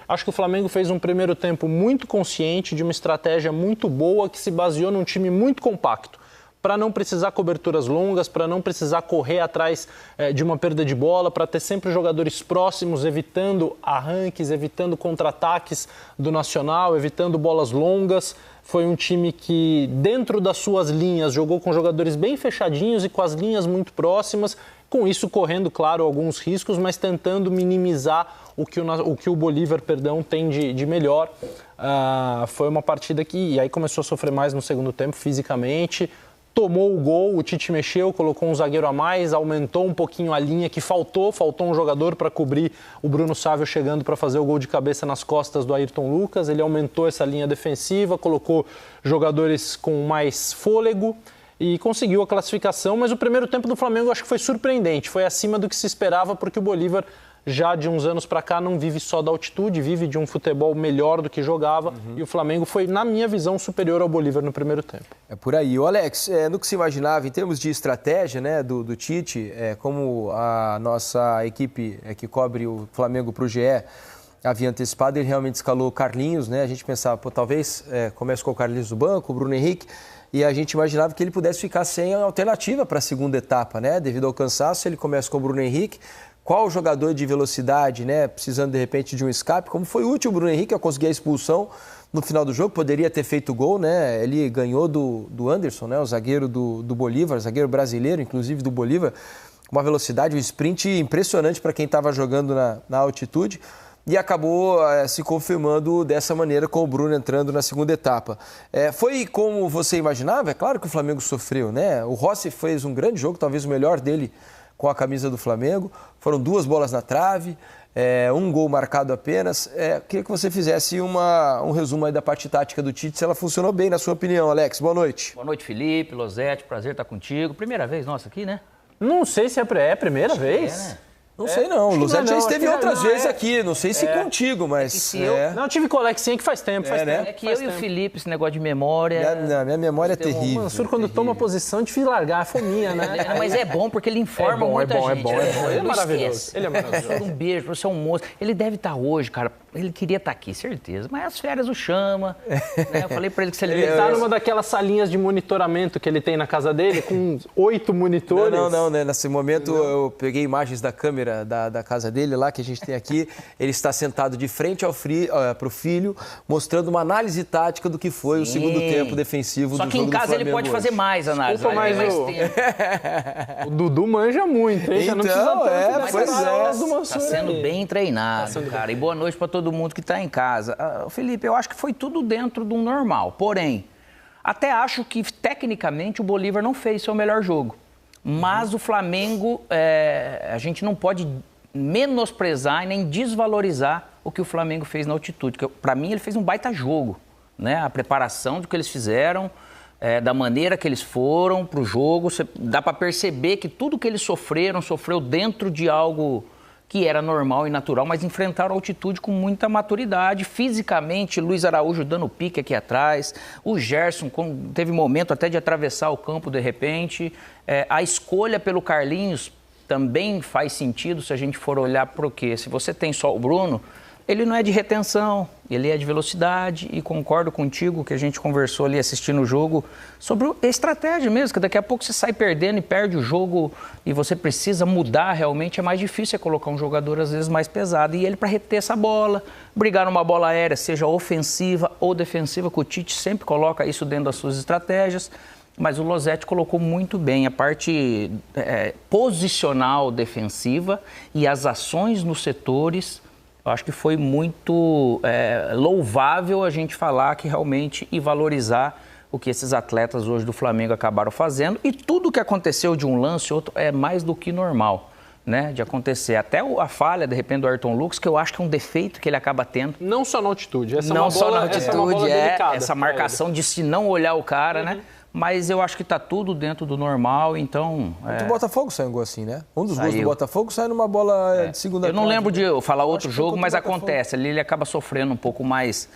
Acho que o Flamengo fez um primeiro tempo muito consciente, de uma estratégia muito boa, que se baseou num time muito compacto, para não precisar coberturas longas, para não precisar correr atrás de uma perda de bola, para ter sempre jogadores próximos, evitando arranques, evitando contra-ataques do Nacional, evitando bolas longas. Foi um time que, dentro das suas linhas, jogou com jogadores bem fechadinhos e com as linhas muito próximas, com isso correndo, claro, alguns riscos, mas tentando minimizar o que o Bolívar, tem de melhor. Foi uma partida que e aí começou a sofrer mais no segundo tempo, fisicamente. Tomou o gol, o Tite mexeu, colocou um zagueiro a mais, aumentou um pouquinho a linha que faltou um jogador para cobrir o Bruno Sávio chegando para fazer o gol de cabeça nas costas do Ayrton Lucas. Ele aumentou essa linha defensiva, colocou jogadores com mais fôlego e conseguiu a classificação. Mas o primeiro tempo do Flamengo acho que foi surpreendente, foi acima do que se esperava, porque o Bolívar já de uns anos para cá não vive só da altitude, vive de um futebol melhor do que jogava. E o Flamengo foi, na minha visão, superior ao Bolívar no primeiro tempo. É por aí. O Alex, no que se imaginava em termos de estratégia, né, do Tite, como a nossa equipe que cobre o Flamengo para o GE havia antecipado, ele realmente escalou o Carlinhos, né? A gente pensava, talvez comece com o Carlinhos do banco, o Bruno Henrique, e a gente imaginava que ele pudesse ficar sem alternativa para a segunda etapa, né? Devido ao cansaço, ele começa com o Bruno Henrique. Qual jogador de velocidade, né, precisando de repente de um escape? Como foi útil o Bruno Henrique a conseguir a expulsão no final do jogo, poderia ter feito gol, né? Ele ganhou do Anderson, né, o zagueiro do Bolívar, zagueiro brasileiro, inclusive do Bolívar, uma velocidade, um sprint impressionante para quem estava jogando na altitude. E acabou se confirmando dessa maneira com o Bruno entrando na segunda etapa. Foi como você imaginava? É claro que o Flamengo sofreu, né? O Rossi fez um grande jogo, talvez o melhor dele com a camisa do Flamengo. Foram 2 bolas na trave, um gol marcado apenas. Queria que você fizesse um resumo aí da parte tática do Tite, se ela funcionou bem, na sua opinião, Alex. Boa noite. Boa noite, Felipe, Losetti, prazer estar contigo. Primeira vez nossa aqui, né? Não sei se é primeira vez. Né? Não sei não, o Luzetti já esteve outras vezes aqui, não sei se contigo, mas... Não, eu tive com o Alexinha que faz tempo, né? É que eu e o Felipe, esse negócio de memória... Minha memória é terrível. O Mansur, quando toma posição, é difícil largar, é fominha, né? Mas é bom, porque ele informa muita gente. É bom. Ele é maravilhoso. Ele é maravilhoso. Um beijo, você é um monstro. Ele deve estar hoje, cara, ele queria estar aqui, certeza, mas as férias o chama. Né? Eu falei pra ele que se ele tá numa daquelas salinhas de monitoramento que ele tem na casa dele, com 8 monitores. Não, né? Nesse momento eu peguei imagens da câmera da casa dele lá, que a gente tem aqui. Ele está sentado de frente para o filho, mostrando uma análise tática do que foi o segundo tempo defensivo do jogo do Flamengo. Só que em casa ele pode fazer mais análise. O Dudu manja muito, hein? Então, Está sendo bem treinado, cara. E boa noite para todo mundo que está em casa. Felipe, eu acho que foi tudo dentro do normal. Porém, até acho que tecnicamente o Bolívar não fez seu melhor jogo. Mas o Flamengo, a gente não pode menosprezar e nem desvalorizar o que o Flamengo fez na altitude. Para mim, ele fez um baita jogo, né? A preparação do que eles fizeram, da maneira que eles foram para o jogo. Dá para perceber que tudo que eles sofreu dentro de algo que era normal e natural, mas enfrentaram a altitude com muita maturidade. Fisicamente, Luiz Araújo dando pique aqui atrás, o Gerson teve momento até de atravessar o campo de repente. A escolha pelo Carlinhos também faz sentido se a gente for olhar para o quê? Se você tem só o Bruno, ele não é de retenção, ele é de velocidade, e concordo contigo que a gente conversou ali assistindo o jogo sobre a estratégia mesmo, que daqui a pouco você sai perdendo e perde o jogo e você precisa mudar realmente, é mais difícil é colocar um jogador às vezes mais pesado, e ele para reter essa bola, brigar numa bola aérea, seja ofensiva ou defensiva, que o Tite sempre coloca isso dentro das suas estratégias. Mas o Losetti colocou muito bem a parte posicional defensiva e as ações nos setores. Eu acho que foi muito louvável a gente falar que realmente e valorizar o que esses atletas hoje do Flamengo acabaram fazendo. E tudo que aconteceu de um lance outro é mais do que normal, né, de acontecer. Até a falha, de repente, do Ayrton Lucas, que eu acho que é um defeito que ele acaba tendo. Não só na altitude. Essa essa marcação de se não olhar o cara, né? Mas eu acho que está tudo dentro do normal, então... O Botafogo saiu um gol assim, né? Um dos gols do Botafogo sai numa bola de segunda... Eu não lembro de falar outro jogo, mas acontece. Ali ele acaba sofrendo um pouco mais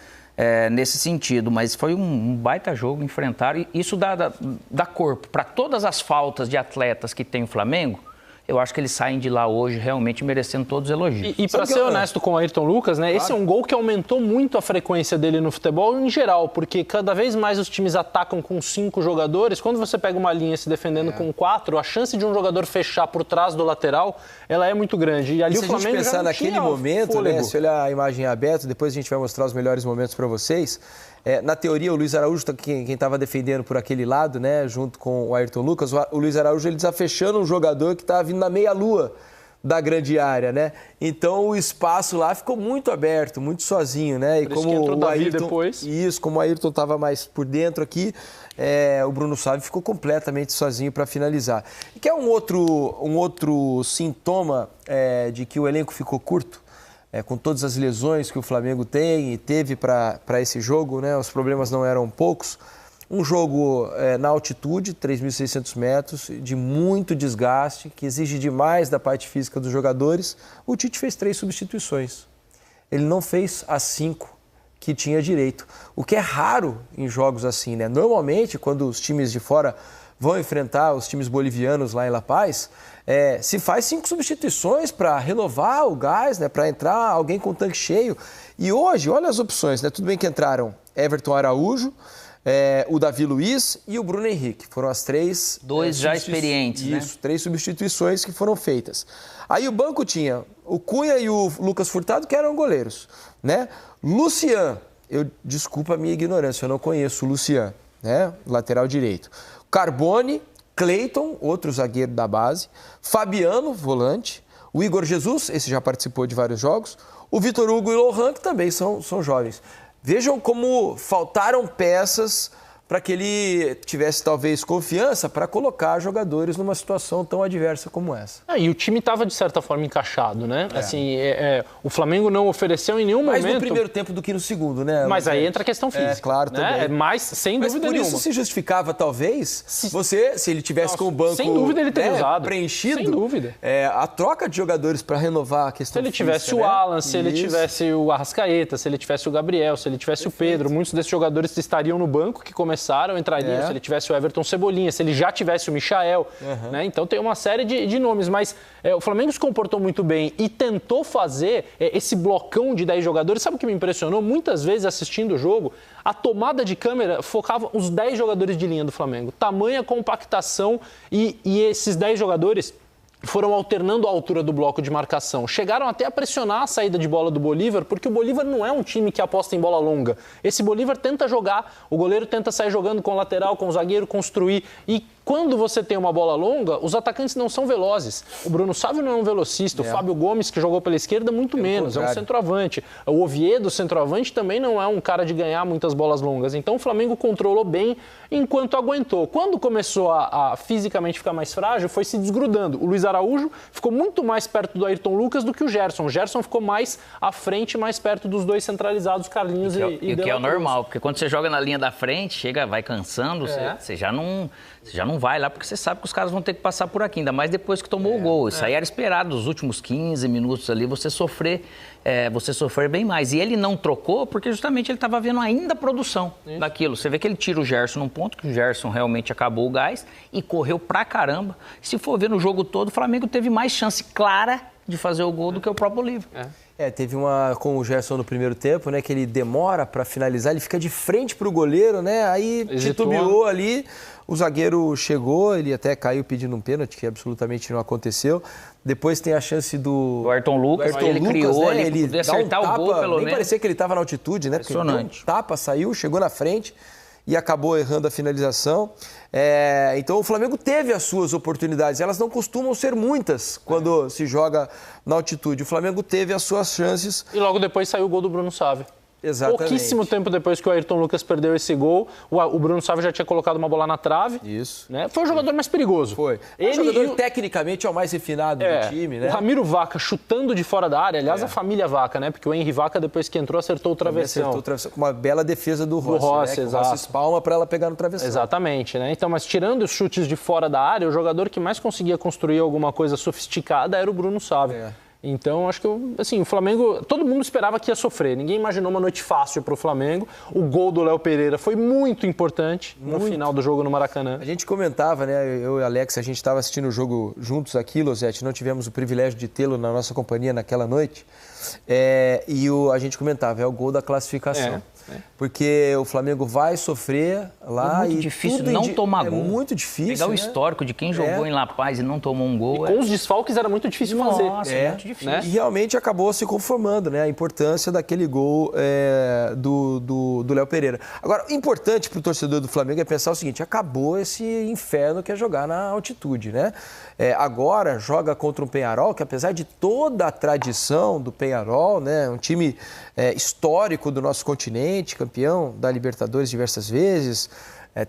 nesse sentido. Mas foi um baita jogo, enfrentaram. E isso dá corpo. Para todas as faltas de atletas que tem o Flamengo, eu acho que eles saem de lá hoje realmente merecendo todos os elogios. E para ser honesto com o Ayrton Lucas, né, esse é um gol que aumentou muito a frequência dele no futebol em geral, porque cada vez mais os times atacam com 5 jogadores. Quando você pega uma linha se defendendo com 4, a chance de um jogador fechar por trás do lateral, ela é muito grande. E ali se o Flamengo a gente pensar naquele momento, né, se olhar a imagem aberta, depois a gente vai mostrar os melhores momentos para vocês. Na teoria, o Luiz Araújo, quem estava defendendo por aquele lado, né, junto com o Ayrton Lucas, o Luiz Araújo ele desafechando um jogador que estava vindo na meia-lua da grande área, né? Então o espaço lá ficou muito aberto, muito sozinho, né? E por isso como que entrou o Ayrton depois. Isso, como o Ayrton estava mais por dentro aqui, o Bruno Sávio ficou completamente sozinho para finalizar. E que é um outro sintoma de que o elenco ficou curto. Com todas as lesões que o Flamengo tem e teve para esse jogo, né? Os problemas não eram poucos. Um jogo na altitude, 3.600 metros, de muito desgaste, que exige demais da parte física dos jogadores. O Tite fez 3 substituições. Ele não fez as 5 que tinha direito, o que é raro em jogos assim, né? Normalmente, quando os times de fora vão enfrentar os times bolivianos lá em La Paz, se faz 5 substituições para renovar o gás, né? Para entrar alguém com o tanque cheio. E hoje, olha as opções, né? Tudo bem que entraram Everton Araújo, o Davi Luiz e o Bruno Henrique. Foram as 3... 2 já experientes, né? Isso, 3 substituições que foram feitas. Aí o banco tinha o Cunha e o Lucas Furtado, que eram goleiros, né? Lucian, desculpa a minha ignorância, eu não conheço o Lucian, né? Lateral direito. Carbone, Cleiton, outro zagueiro da base, Fabiano, volante, o Igor Jesus, esse já participou de vários jogos, o Vitor Hugo e o Lohan, que também são jovens. Vejam como faltaram peças para que ele tivesse talvez confiança para colocar jogadores numa situação tão adversa como essa. E o time estava de certa forma encaixado, né? Assim, o Flamengo não ofereceu em nenhum momento... Mais no primeiro tempo do que no segundo, né? Mas aí entra a questão física. Claro, né? também. Mas sem dúvida nenhuma. Mas por isso se justificava, talvez, se ele tivesse com o banco sem dúvida ele teria usado. Preenchido, sem dúvida. A troca de jogadores para renovar a questão física. Se ele tivesse o Alan, se ele tivesse o Arrascaeta, se ele tivesse o Gabriel, se ele tivesse o Pedro, muitos desses jogadores estariam no banco, que começaram, entrariam. Se ele tivesse o Everton Cebolinha, se ele já tivesse o Michael, né? Então tem uma série de nomes, mas o Flamengo se comportou muito bem e tentou fazer esse blocão de 10 jogadores. Sabe o que me impressionou? Muitas vezes assistindo o jogo, a tomada de câmera focava os 10 jogadores de linha do Flamengo. Tamanha compactação e esses 10 jogadores foram alternando a altura do bloco de marcação. Chegaram até a pressionar a saída de bola do Bolívar, porque o Bolívar não é um time que aposta em bola longa. Esse Bolívar tenta jogar, o goleiro tenta sair jogando com o lateral, com o zagueiro, construir. E quando você tem uma bola longa, os atacantes não são velozes. O Bruno Sávio não é um velocista, o Fábio Gomes, que jogou pela esquerda, muito menos, é um centroavante. O Oviedo, centroavante, também não é um cara de ganhar muitas bolas longas. Então o Flamengo controlou bem enquanto aguentou. Quando começou a fisicamente ficar mais frágil, foi se desgrudando. O Luiz Araújo ficou muito mais perto do Ayrton Lucas do que o Gerson. O Gerson ficou mais à frente, mais perto dos dois centralizados, Carlinhos e o que é o normal, porque quando você joga na linha da frente, vai cansando, você já não vai lá, porque você sabe que os caras vão ter que passar por aqui, ainda mais depois que tomou o gol. Isso aí era esperado, os últimos 15 minutos ali, você sofrer bem mais. E ele não trocou porque justamente ele estava vendo ainda a produção daquilo. Você vê que ele tira o Gerson num ponto, que o Gerson realmente acabou o gás e correu pra caramba. Se for ver no jogo todo, o Flamengo teve mais chance clara de fazer o gol do que o próprio Bolívar. Teve uma com o Gerson no primeiro tempo, né, que ele demora para finalizar, ele fica de frente para o goleiro, né, aí titubeou ali, o zagueiro chegou, ele até caiu pedindo um pênalti, que absolutamente não aconteceu. Depois tem a chance do Ayrton Lucas, que ele criou, né, ele podia acertar o gol, pelo menos. Nem parecia que ele estava na altitude, né, porque ele deu um tapa, saiu, chegou na frente e acabou errando a finalização. Então o Flamengo teve as suas oportunidades, elas não costumam ser muitas quando se joga na altitude. O Flamengo teve as suas chances. E logo depois saiu o gol do Bruno Sávio. Exatamente. Pouquíssimo tempo depois que o Ayrton Lucas perdeu esse gol, o Bruno Sávio já tinha colocado uma bola na trave. Isso. Né? Foi o jogador mais perigoso. Foi. O jogador tecnicamente é o mais refinado do time, né? O Ramiro Vaca chutando de fora da área, aliás, a família Vaca, né? Porque o Henry Vaca, depois que entrou, acertou o travessão. Com uma bela defesa do Rossi, né? Exato. O Rossi espalma para ela pegar no travessão. Exatamente, né? Então, mas tirando os chutes de fora da área, o jogador que mais conseguia construir alguma coisa sofisticada era o Bruno Sávio. Então, acho que assim, o Flamengo, todo mundo esperava que ia sofrer. Ninguém imaginou uma noite fácil para o Flamengo. O gol do Léo Pereira foi muito importante no final do jogo no Maracanã. A gente comentava, né? Eu e Alex, a gente estava assistindo o jogo juntos aqui, Losetti. Não tivemos o privilégio de tê-lo na nossa companhia naquela noite. A gente comentava, é o gol da classificação. Porque o Flamengo vai sofrer lá. É muito difícil não tomar gol. É muito difícil. Pegar o histórico de quem jogou em La Paz e não tomou um gol. E com os desfalques era muito difícil fazer. Nossa, é muito difícil. Né? E realmente acabou se conformando, né? A importância daquele gol do Léo Pereira. Agora, o importante para o torcedor do Flamengo é pensar o seguinte: acabou esse inferno que é jogar na altitude, né? Agora joga contra um Peñarol, que apesar de toda a tradição do Peñarol, né? Um time histórico do nosso continente, campeão da Libertadores diversas vezes,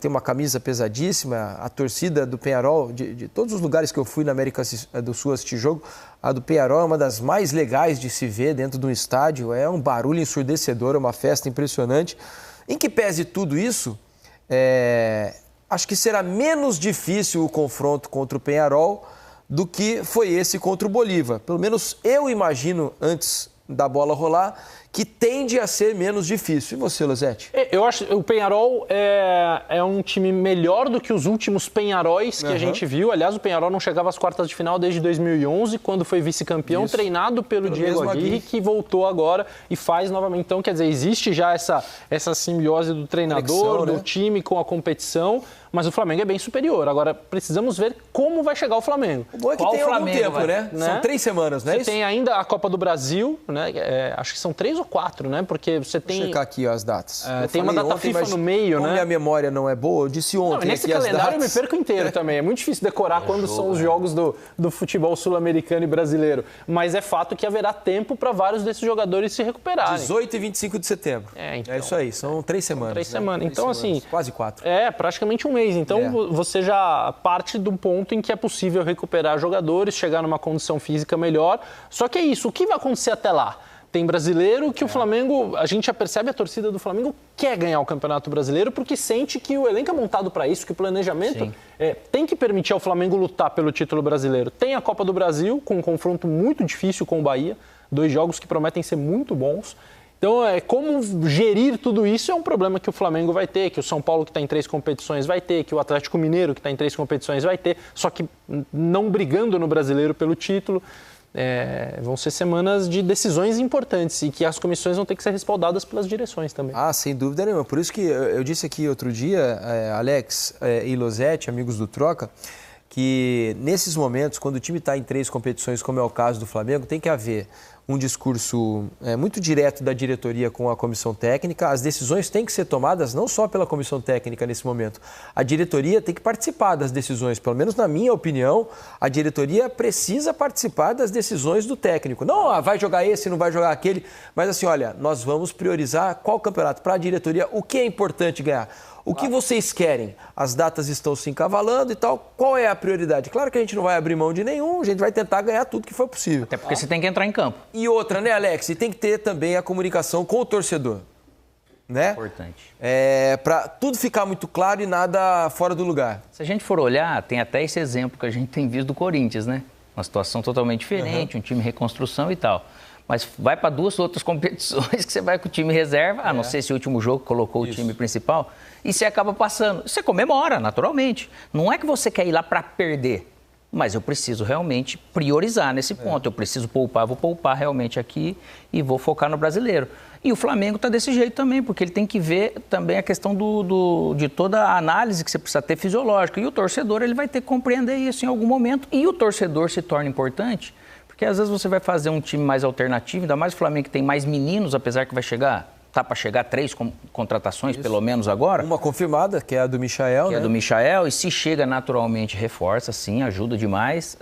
tem uma camisa pesadíssima. A torcida do Peñarol, de todos os lugares que eu fui na América do Sul assistir jogo, a do Peñarol é uma das mais legais de se ver dentro de um estádio. É um barulho ensurdecedor, é uma festa impressionante. Em que pese tudo isso, acho que será menos difícil o confronto contra o Peñarol do que foi esse contra o Bolívar. Pelo menos eu imagino, antes da bola rolar, que tende a ser menos difícil. E você, Losetti? Eu acho que o Peñarol é um time melhor do que os últimos Peñaróis que a gente viu. Aliás, o Peñarol não chegava às quartas de final desde 2011, quando foi vice-campeão, treinado pelo Diego Aguirre, que voltou agora e faz novamente. Então, quer dizer, existe já essa simbiose do treinador, do time com a competição, mas o Flamengo é bem superior. Agora, precisamos ver como vai chegar o Flamengo. O bom é que tem algum tempo, né? São 3 semanas, né? Você tem ainda a Copa do Brasil, né? Acho que são 3 ou 4, né? Porque você tem... Vou checar aqui as datas. Tem uma data FIFA no meio, como né? minha memória não é boa, eu disse ontem nesse aqui as calendário datas. eu me perco inteiro também. É muito difícil decorar quando são os jogos do futebol sul-americano e brasileiro. Mas é fato que haverá tempo para vários desses jogadores se recuperarem. 18 e 25 de setembro. Então, é isso aí, são 3 semanas. 3 semanas. Então, assim... Quase 4. Praticamente um mês. Então, você já parte de um ponto em que é possível recuperar jogadores, chegar numa condição física melhor. Só que é isso. O que vai acontecer até lá? Tem brasileiro que o Flamengo, a gente já percebe, a torcida do Flamengo quer ganhar o Campeonato Brasileiro porque sente que o elenco é montado para isso, que o planejamento tem que permitir ao Flamengo lutar pelo título brasileiro. Tem a Copa do Brasil, com um confronto muito difícil com o Bahia, 2 jogos que prometem ser muito bons. Então, como gerir tudo isso é um problema que o Flamengo vai ter, que o São Paulo, que está em 3 competições, vai ter, que o Atlético Mineiro, que está em 3 competições, vai ter, só que não brigando no Brasileiro pelo título. Vão ser semanas de decisões importantes e que as comissões vão ter que ser respaldadas pelas direções também. Sem dúvida nenhuma. Por isso que eu disse aqui outro dia, Alex e Losetti, amigos do Troca, que nesses momentos, quando o time está em 3 competições, como é o caso do Flamengo, tem que haver um discurso muito direto da diretoria com a comissão técnica. As decisões têm que ser tomadas não só pela comissão técnica nesse momento. A diretoria tem que participar das decisões. Pelo menos na minha opinião, a diretoria precisa participar das decisões do técnico. Não, vai jogar esse, não vai jogar aquele. Mas assim, olha, nós vamos priorizar qual campeonato para a diretoria, o que é importante ganhar. O que vocês querem? As datas estão se encavalando e tal. Qual é a prioridade? Claro que a gente não vai abrir mão de nenhum, a gente vai tentar ganhar tudo que for possível. Até porque você tem que entrar em campo. E outra, né, Alex? E tem que ter também a comunicação com o torcedor. Né? Importante. Para tudo ficar muito claro e nada fora do lugar. Se a gente for olhar, tem até esse exemplo que a gente tem visto do Corinthians, né? Uma situação totalmente diferente, um time em reconstrução e tal. Mas vai para 2 outras competições que você vai com o time reserva, a não ser esse último jogo que colocou o time principal, e você acaba passando. Você comemora, naturalmente. Não é que você quer ir lá para perder, mas eu preciso realmente priorizar nesse ponto. Eu preciso poupar, vou poupar realmente aqui e vou focar no brasileiro. E o Flamengo está desse jeito também, porque ele tem que ver também a questão de toda a análise que você precisa ter fisiológica. E o torcedor ele vai ter que compreender isso em algum momento. E o torcedor se torna importante, porque às vezes você vai fazer um time mais alternativo, ainda mais o Flamengo que tem mais meninos, apesar que vai chegar... Tá para chegar 3 contratações, pelo menos agora. Uma confirmada, que é a do Michael, que é a do Michael, e se chega naturalmente, reforça, sim, ajuda demais.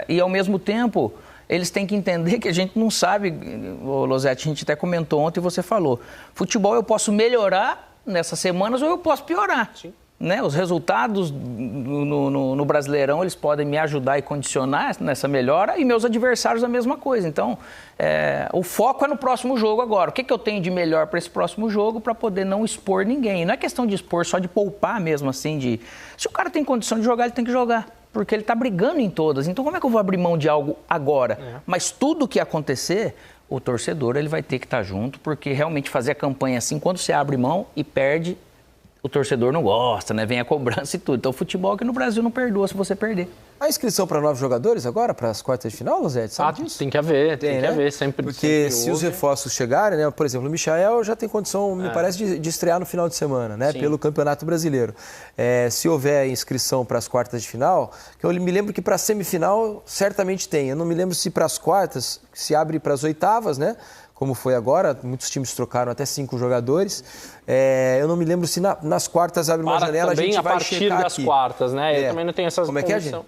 E ao mesmo tempo, eles têm que entender que a gente não sabe, Losetti, a gente até comentou ontem e você falou, futebol eu posso melhorar nessas semanas ou eu posso piorar. Sim. Né? Os resultados no Brasileirão, eles podem me ajudar e condicionar nessa melhora e meus adversários a mesma coisa. Então, o foco é no próximo jogo agora. O que eu tenho de melhor para esse próximo jogo para poder não expor ninguém? E não é questão de expor, só de poupar mesmo assim. Se o cara tem condição de jogar, ele tem que jogar. porque ele está brigando em todas. Então, como é que eu vou abrir mão de algo agora? Mas tudo que acontecer, o torcedor ele vai ter que estar junto, porque realmente fazer a campanha assim, quando você abre mão e perde, o torcedor não gosta, né? Vem a cobrança e tudo. Então, o futebol aqui no Brasil não perdoa se você perder. A inscrição para novos jogadores agora, para as quartas de final, Luzete? Tem que haver, tem que haver, sempre. Porque se os reforços chegarem, né? Por exemplo, o Michael já tem condição, me parece, de estrear no final de semana, né? Sim. Pelo Campeonato Brasileiro. Se houver inscrição para as quartas de final, que eu me lembro que para a semifinal certamente tem. Eu não me lembro se para as quartas se abre para as oitavas, né? Como foi agora, muitos times trocaram até 5 jogadores. Eu não me lembro se nas quartas abre uma janela, a gente vai checar aqui. Também a partir das quartas, né? Eu também não tenho essas Como é que é, gente?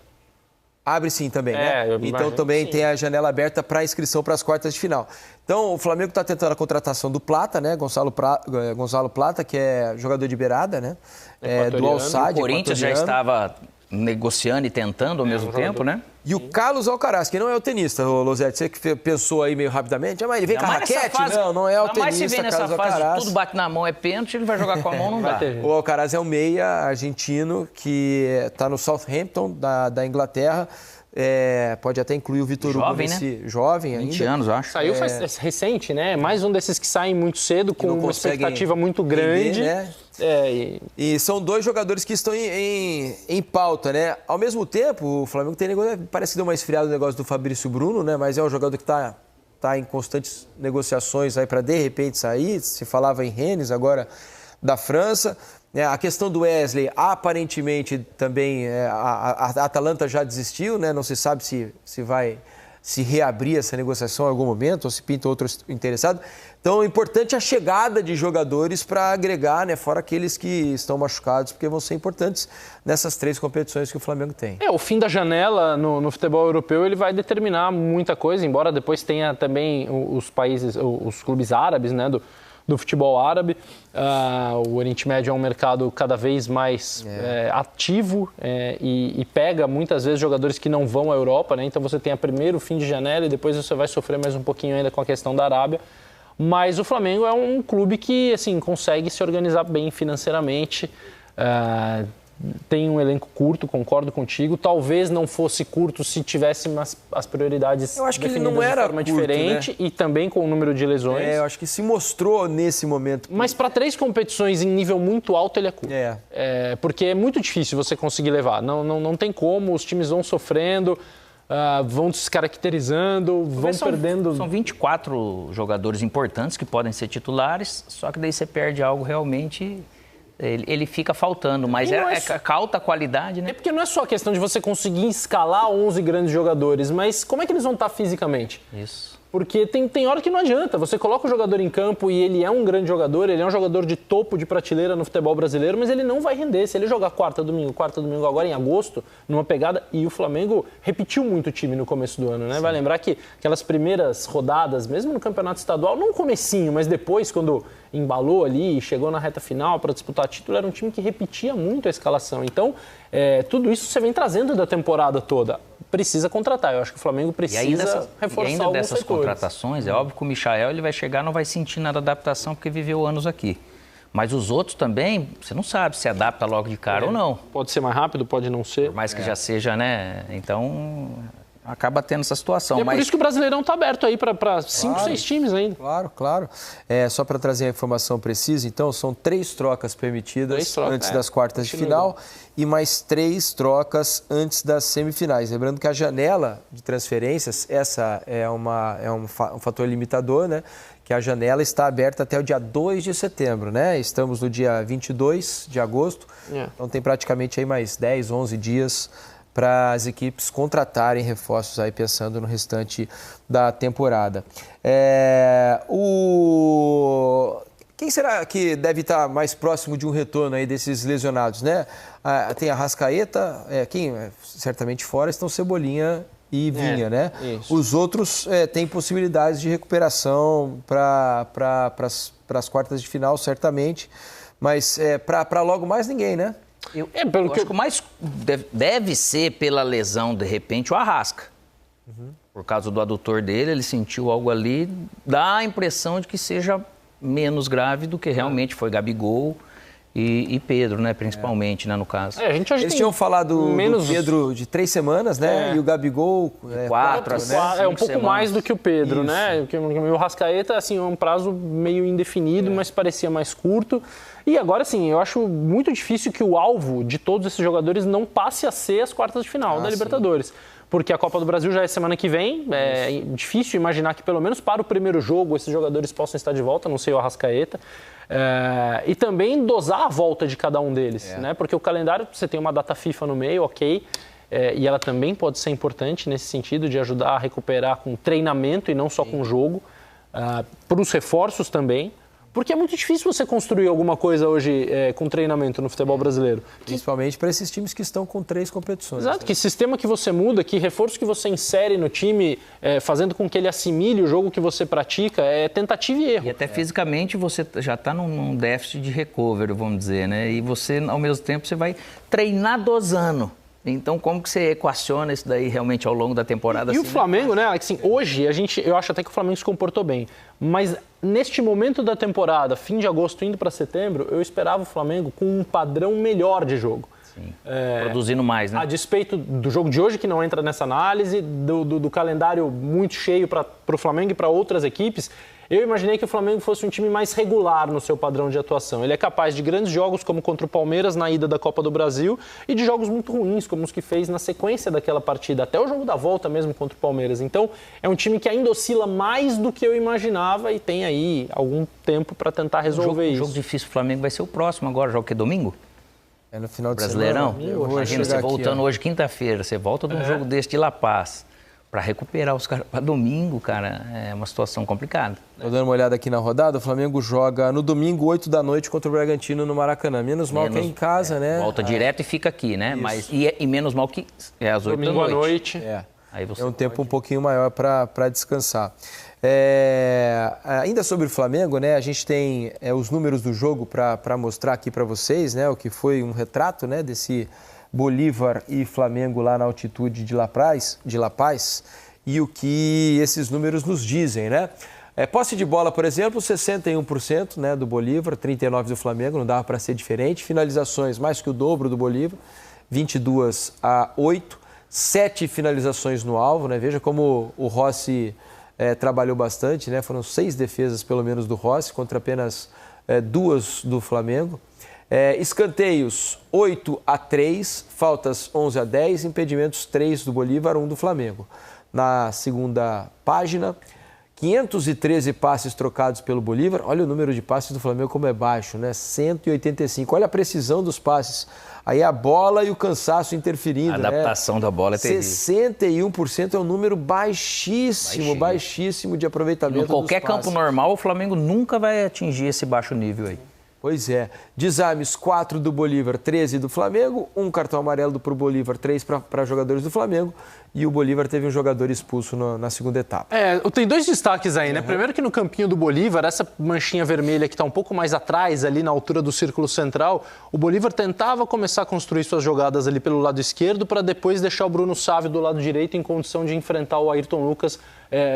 Abre sim também, né? Então também tem a janela aberta para inscrição para as quartas de final. Então o Flamengo está tentando a contratação do Plata, né? Gonzalo Plata, que é jogador de beirada, né? Do Al-Sadd. O Corinthians já estava negociando e tentando ao mesmo tempo, né? E o Carlos Alcaraz, que não é o tenista, Lozete, você que pensou aí meio rapidamente, mas ele vem com a raquete? Não é o tenista, mas se vem nessa Carlos fase, Alcaraz. Tudo bate na mão, é pênalti, ele vai jogar com a mão, não dá. O Alcaraz é um meia argentino que está no Southampton, da Inglaterra. Pode até incluir o Vitor Hugo né? Jovem ainda. 20 anos, acho. Saiu recente, né? Mais um desses que saem muito cedo, com uma expectativa muito grande. Né? E são 2 jogadores que estão em pauta, né? Ao mesmo tempo, o Flamengo tem negócio, parece que deu uma esfriada no negócio do Fabrício Bruno, né? Mas é um jogador que está em constantes negociações aí para de repente sair. Se falava em Rennes, agora da França. A questão do Wesley, aparentemente também a Atalanta já desistiu, né? Não se sabe se vai se reabrir essa negociação em algum momento ou se pinta outro interessado. Então, é importante a chegada de jogadores para agregar, né? Fora aqueles que estão machucados, porque vão ser importantes nessas 3 competições que o Flamengo tem. O fim da janela no futebol europeu ele vai determinar muita coisa, embora depois tenha também os países, os clubes árabes, né? Do futebol árabe. O Oriente Médio é um mercado cada vez mais ativo e pega muitas vezes jogadores que não vão à Europa, né? Então você tem o primeiro fim de janela e depois você vai sofrer mais um pouquinho ainda com a questão da Arábia. Mas o Flamengo é um clube que assim, consegue se organizar bem financeiramente. Tem um elenco curto, concordo contigo. Talvez não fosse curto se tivesse as prioridades eu acho que definidas ele não era de forma curto, diferente, né? E também com o número de lesões. Eu acho que se mostrou nesse momento. Mas para 3 competições em nível muito alto, ele é curto. Porque é muito difícil você conseguir levar. Não tem como, os times vão sofrendo, vão descaracterizando, vão perdendo... São 24 jogadores importantes que podem ser titulares, só que daí você perde algo realmente... Ele fica faltando, mas é alta qualidade, né? É porque não é só a questão de você conseguir escalar 11 grandes jogadores, mas como é que eles vão estar fisicamente? Isso. Porque tem hora que não adianta. Você coloca o jogador em campo e ele é um grande jogador, ele é um jogador de topo de prateleira no futebol brasileiro, mas ele não vai render. Se ele jogar quarta, domingo agora em agosto, numa pegada... E o Flamengo repetiu muito o time no começo do ano, né? Sim. Vai lembrar que aquelas primeiras rodadas, mesmo no campeonato estadual, não no comecinho, mas depois, quando embalou ali e chegou na reta final para disputar título, era um time que repetia muito a escalação. Então, tudo isso você vem trazendo da temporada toda. Precisa contratar. Eu acho que o Flamengo precisa reforçar ainda alguns dessas setores. Contratações, é óbvio que o Michael ele vai chegar, não vai sentir nada de adaptação porque viveu anos aqui. Mas os outros também, você não sabe se adapta logo de cara ou não. Pode ser mais rápido, pode não ser. Por mais que já seja, né? Então, acaba tendo essa situação. E é por isso que o Brasileirão está aberto aí para 5, 6 times ainda. Claro. Só para trazer a informação precisa, então, são 3 trocas permitidas antes das quartas de final e mais 3 trocas antes das semifinais. Lembrando que a janela de transferências, essa é um fator limitador, né? Que a janela está aberta até o dia 2 de setembro, né? Estamos no dia 22 de agosto, então tem praticamente aí mais 10, 11 dias para as equipes contratarem reforços aí pensando no restante da temporada. Quem será que deve estar mais próximo de um retorno aí desses lesionados, né? Tem a Arrascaeta, quem certamente fora estão Cebolinha e Vinha, né? Isso. Os outros têm possibilidades de recuperação para as quartas de final, certamente, mas para logo mais ninguém, né? Eu acho que o mais deve ser pela lesão, de repente, o Arrasca. Por causa do adutor dele, ele sentiu algo ali, dá a impressão de que seja menos grave do que realmente foi Gabigol e Pedro, né, principalmente, né, no caso. Eles tinham falado do Pedro de 3 semanas, né? E o Gabigol... 4, né? Um pouco mais do que o Pedro, né? Porque o Arrascaeta, assim, é um prazo meio indefinido, mas parecia mais curto. E agora, assim, eu acho muito difícil que o alvo de todos esses jogadores não passe a ser as quartas de final da Libertadores. Porque a Copa do Brasil já é semana que vem, é difícil imaginar que pelo menos para o primeiro jogo esses jogadores possam estar de volta, não sei o Arrascaeta. E também dosar a volta de cada um deles, né? Porque o calendário, você tem uma data FIFA no meio, ok, e ela também pode ser importante nesse sentido de ajudar a recuperar com treinamento e não só com jogo, para os reforços também. Porque é muito difícil você construir alguma coisa hoje com treinamento no futebol brasileiro. Principalmente para esses times que estão com 3 competições. Exato, que sistema que você muda, que reforço que você insere no time, fazendo com que ele assimile o jogo que você pratica, é tentativa e erro. E até fisicamente você já está num déficit de recovery, vamos dizer, né? E você, ao mesmo tempo, você vai treinar dosando. Então, como que você equaciona isso daí realmente ao longo da temporada? E assim, o Flamengo, né, assim, hoje, eu acho até que o Flamengo se comportou bem. Mas neste momento da temporada, fim de agosto, indo para setembro, eu esperava o Flamengo com um padrão melhor de jogo. Sim. Produzindo mais, né? A despeito do jogo de hoje, que não entra nessa análise, do calendário muito cheio para o Flamengo e para outras equipes, eu imaginei que o Flamengo fosse um time mais regular no seu padrão de atuação. Ele é capaz de grandes jogos, como contra o Palmeiras na ida da Copa do Brasil, e de jogos muito ruins, como os que fez na sequência daquela partida, até o jogo da volta mesmo contra o Palmeiras. Então, é um time que ainda oscila mais do que eu imaginava e tem aí algum tempo para tentar resolver isso. O jogo difícil do Flamengo vai ser o próximo agora, jogo que é domingo? É no final de Brasileirão? semana. Imagina, você voltando hoje, quinta-feira, você volta de um jogo desse de La Paz. Para recuperar os caras para domingo, cara, é uma situação complicada. Estou dando uma olhada aqui na rodada, o Flamengo joga no domingo, 8 da noite, contra o Bragantino no Maracanã. Menos mal que é em casa, né? Volta direto e fica aqui, né? Mas, e menos mal que é às 8 da noite. Domingo à noite. Aí você é um tempo um pouquinho maior para descansar. Ainda sobre o Flamengo, né? A gente tem os números do jogo para mostrar aqui para vocês, né? O que foi um retrato, né? Desse Bolívar e Flamengo lá na altitude de La Paz, e o que esses números nos dizem, né? Posse de bola, por exemplo, 61%, né, do Bolívar, 39% do Flamengo, não dava para ser diferente. Finalizações, mais que o dobro do Bolívar, 22-8, 7 finalizações no alvo, né? Veja como o Rossi trabalhou bastante, né? Foram 6 defesas, pelo menos, do Rossi, contra apenas 2 do Flamengo. Escanteios 8-3, faltas 11-10, impedimentos 3 do Bolívar, 1 do Flamengo. Na segunda página, 513 passes trocados pelo Bolívar. Olha o número de passes do Flamengo como é baixo, né? 185. Olha a precisão dos passes. Aí a bola e o cansaço interferindo. A adaptação da bola é terrível. 61% é um número baixíssimo de aproveitamento dos passes. Em qualquer campo normal, o Flamengo nunca vai atingir esse baixo nível aí. Pois é. Desarmes 4 do Bolívar, 13 do Flamengo, 1 cartão amarelo para o Bolívar, 3 para jogadores do Flamengo, e o Bolívar teve um jogador expulso na segunda etapa. Tem 2 destaques aí, né? Primeiro que no campinho do Bolívar, essa manchinha vermelha que está um pouco mais atrás, ali na altura do círculo central, o Bolívar tentava começar a construir suas jogadas ali pelo lado esquerdo para depois deixar o Bruno Sávio do lado direito em condição de enfrentar o Ayrton Lucas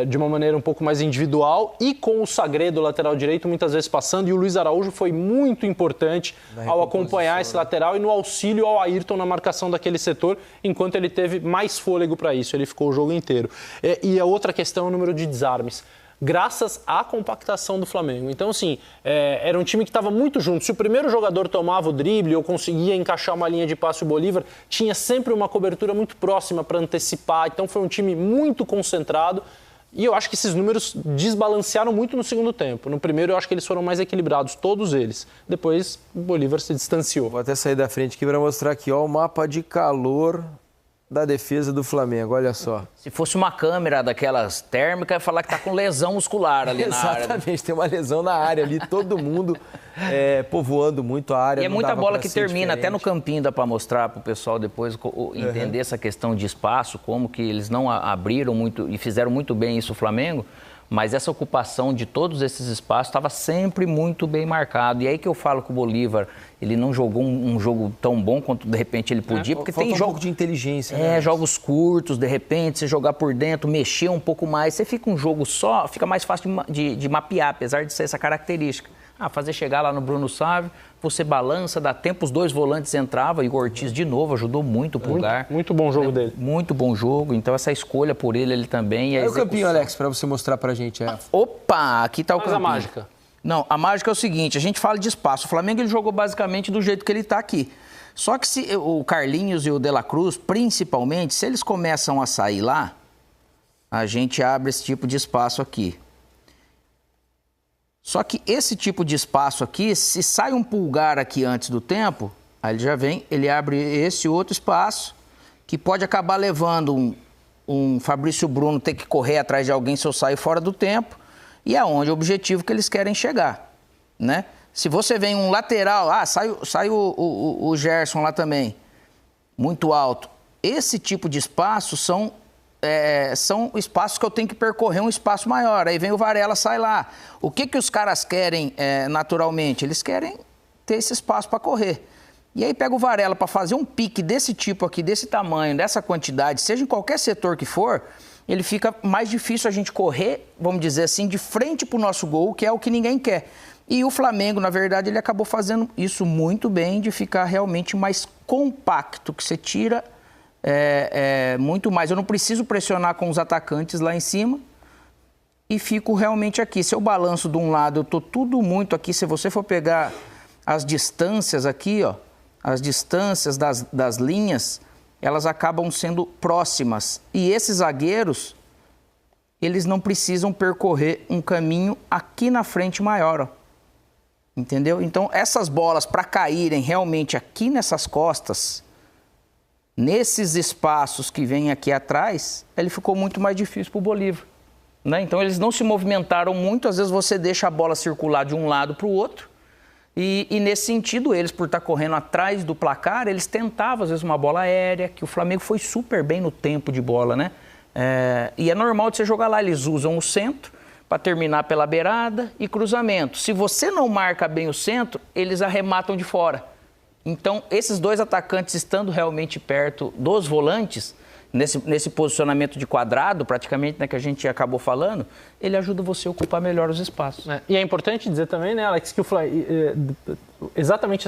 de uma maneira um pouco mais individual e com o Sagredo, lateral direito, muitas vezes passando, e o Luiz Araújo foi muito importante ao acompanhar esse lateral e no auxílio ao Ayrton na marcação daquele setor, enquanto ele teve mais fôlego para isso, ele ficou o jogo inteiro. E a outra questão é o número de desarmes, graças à compactação do Flamengo. Então, assim, era um time que estava muito junto. Se o primeiro jogador tomava o drible ou conseguia encaixar uma linha de passe, o Bolívar tinha sempre uma cobertura muito próxima para antecipar. Então, foi um time muito concentrado. E eu acho que esses números desbalancearam muito no segundo tempo. No primeiro, eu acho que eles foram mais equilibrados, todos eles. Depois, o Bolívar se distanciou. Vou até sair da frente aqui para mostrar aqui, ó, o mapa de calor da defesa do Flamengo, olha só. Se fosse uma câmera daquelas térmicas, ia falar que tá com lesão muscular ali na área. Exatamente, tem uma lesão na área ali, todo mundo povoando muito a área. E é muita bola que termina, até no campinho dá para mostrar para o pessoal depois entender essa questão de espaço, como que eles não abriram muito e fizeram muito bem isso o Flamengo. Mas essa ocupação de todos esses espaços estava sempre muito bem marcado. E aí que eu falo que o Bolívar, ele não jogou um jogo tão bom quanto de repente ele podia, porque tem jogo de inteligência. Jogos curtos, de repente, você jogar por dentro, mexer um pouco mais, você fica um jogo só, fica mais fácil de mapear, apesar de ser essa característica. fazer chegar lá no Bruno Sávio, você balança, dá tempo, os 2 volantes entravam, e o Ortiz de novo ajudou muito o Pulgar. Muito bom jogo dele. Muito bom jogo, então essa escolha por ele também. É o campinho, Alex, para você mostrar pra gente. Opa, aqui tá o campinho. Mas a mágica. Não, a mágica é o seguinte, a gente fala de espaço. O Flamengo ele jogou basicamente do jeito que ele está aqui. Só que se o Carlinhos e o De La Cruz, principalmente, se eles começam a sair lá, a gente abre esse tipo de espaço aqui. Só que esse tipo de espaço aqui, se sai um Pulgar aqui antes do tempo, aí ele já vem, ele abre esse outro espaço, que pode acabar levando um Fabrício Bruno ter que correr atrás de alguém se eu sair fora do tempo. E é onde o objetivo que eles querem chegar, né? Se você vem um lateral, sai o Gerson lá também, muito alto. Esse tipo de espaço são espaços que eu tenho que percorrer um espaço maior. Aí vem o Varela, sai lá. O que os caras querem naturalmente? Eles querem ter esse espaço para correr. E aí pega o Varela para fazer um pique desse tipo aqui, desse tamanho, dessa quantidade, seja em qualquer setor que for, ele fica mais difícil a gente correr, vamos dizer assim, de frente para o nosso gol, que é o que ninguém quer. E o Flamengo, na verdade, ele acabou fazendo isso muito bem, de ficar realmente mais compacto, que você tira muito mais. Eu não preciso pressionar com os atacantes lá em cima e fico realmente aqui. Se eu balanço de um lado, eu estou tudo muito aqui. Se você for pegar as distâncias aqui, ó, as distâncias das linhas, elas acabam sendo próximas. E esses zagueiros, eles não precisam percorrer um caminho aqui na frente maior, ó. Entendeu? Então, essas bolas, para caírem realmente aqui nessas costas, nesses espaços que vêm aqui atrás, ele ficou muito mais difícil para o Bolívar, né? Então, eles não se movimentaram muito. Às vezes, você deixa a bola circular de um lado para o outro. E nesse sentido, eles, por estar correndo atrás do placar, eles tentavam, às vezes, uma bola aérea, que o Flamengo foi super bem no tempo de bola, né? E é normal de você jogar lá. Eles usam o centro para terminar pela beirada e cruzamento. Se você não marca bem o centro, eles arrematam de fora. Então, esses 2 atacantes estando realmente perto dos volantes, nesse posicionamento de quadrado, praticamente, né, que a gente acabou falando, ele ajuda você a ocupar melhor os espaços. E é importante dizer também, né, Alex, que exatamente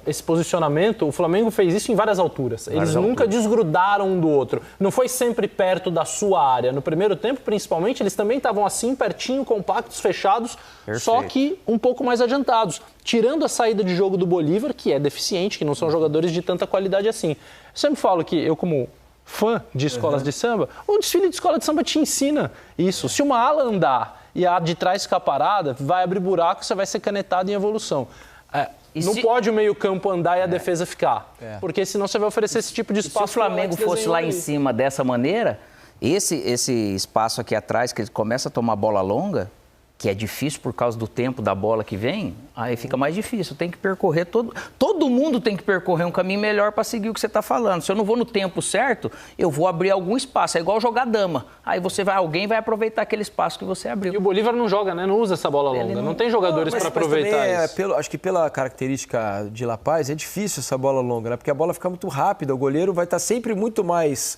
esse posicionamento, o Flamengo fez isso em várias alturas. Eles nunca desgrudaram um do outro. Não foi sempre perto da sua área. No primeiro tempo, principalmente, eles também estavam assim, pertinho, compactos, fechados, Perfeito. Só que um pouco mais adiantados. Tirando a saída de jogo do Bolívar, que é deficiente, que não são jogadores de tanta qualidade assim. Eu sempre falo que eu, como fã de escolas de samba, o desfile de escola de samba te ensina isso. Se uma ala andar e a de trás ficar parada, vai abrir buraco, você vai ser canetado em evolução. Não pode o meio-campo andar e a defesa ficar. Porque senão você vai oferecer esse tipo de espaço. Se o Flamengo fosse lá em cima dessa maneira, esse espaço aqui atrás, que ele começa a tomar bola longa, que é difícil por causa do tempo da bola que vem, aí fica mais difícil. Tem que percorrer todo mundo tem que percorrer um caminho melhor para seguir o que você está falando. Se eu não vou no tempo certo, eu vou abrir algum espaço. É igual jogar dama. Aí alguém vai aproveitar aquele espaço que você abriu. E o Bolívar não joga, né? Não usa essa bola longa. Não tem jogadores para aproveitar isso. Acho que pela característica de La Paz, é difícil essa bola longa, né? Porque a bola fica muito rápida. O goleiro vai estar sempre muito mais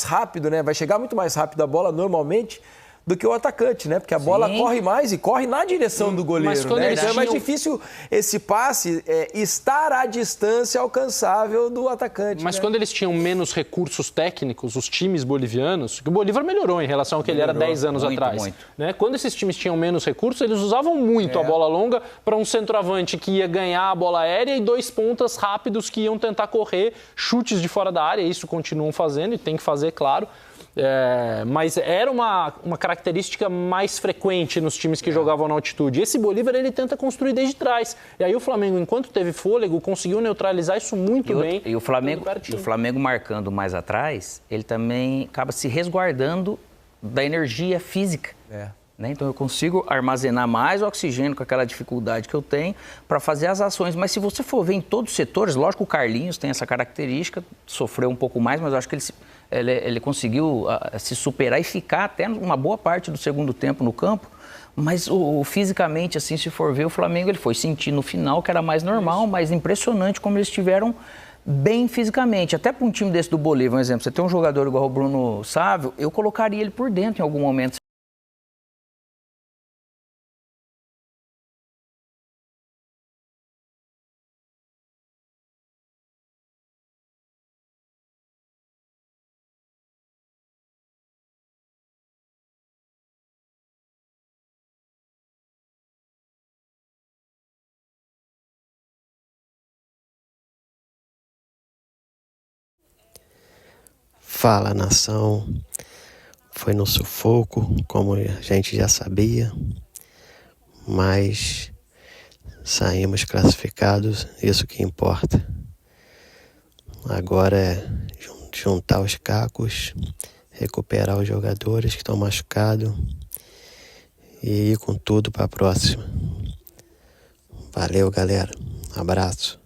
rápido, né? Vai chegar muito mais rápido a bola normalmente do que o atacante, né? Porque a bola corre mais e corre na direção do goleiro, né? Então é mais difícil esse passe estar à distância alcançável do atacante. Mas né? quando eles tinham menos recursos técnicos, os times bolivianos, que o Bolívar melhorou em relação ao que ele era 10 anos atrás. Né? Quando esses times tinham menos recursos, eles usavam muito a bola longa para um centroavante que ia ganhar a bola aérea e 2 pontas rápidos que iam tentar correr chutes de fora da área. Isso continuam fazendo e tem que fazer, claro. Mas era uma característica mais frequente nos times que jogavam na altitude. Esse Bolívar, ele tenta construir desde trás. E aí o Flamengo, enquanto teve fôlego, conseguiu neutralizar isso muito bem. E o Flamengo marcando mais atrás, ele também acaba se resguardando da energia física. Né? Então eu consigo armazenar mais oxigênio com aquela dificuldade que eu tenho para fazer as ações. Mas se você for ver em todos os setores, lógico que o Carlinhos tem essa característica, sofreu um pouco mais, mas eu acho que ele conseguiu se superar e ficar até uma boa parte do segundo tempo no campo. Mas fisicamente, assim, se for ver, o Flamengo ele foi sentir no final que era mais normal, mas impressionante como eles estiveram bem fisicamente. Até para um time desse do Bolívar, um exemplo, você tem um jogador igual o Bruno Sávio, eu colocaria ele por dentro em algum momento. Fala, nação. Foi no sufoco, como a gente já sabia, mas saímos classificados, isso que importa. Agora é juntar os cacos, recuperar os jogadores que estão machucados e ir com tudo para a próxima. Valeu, galera. Abraço.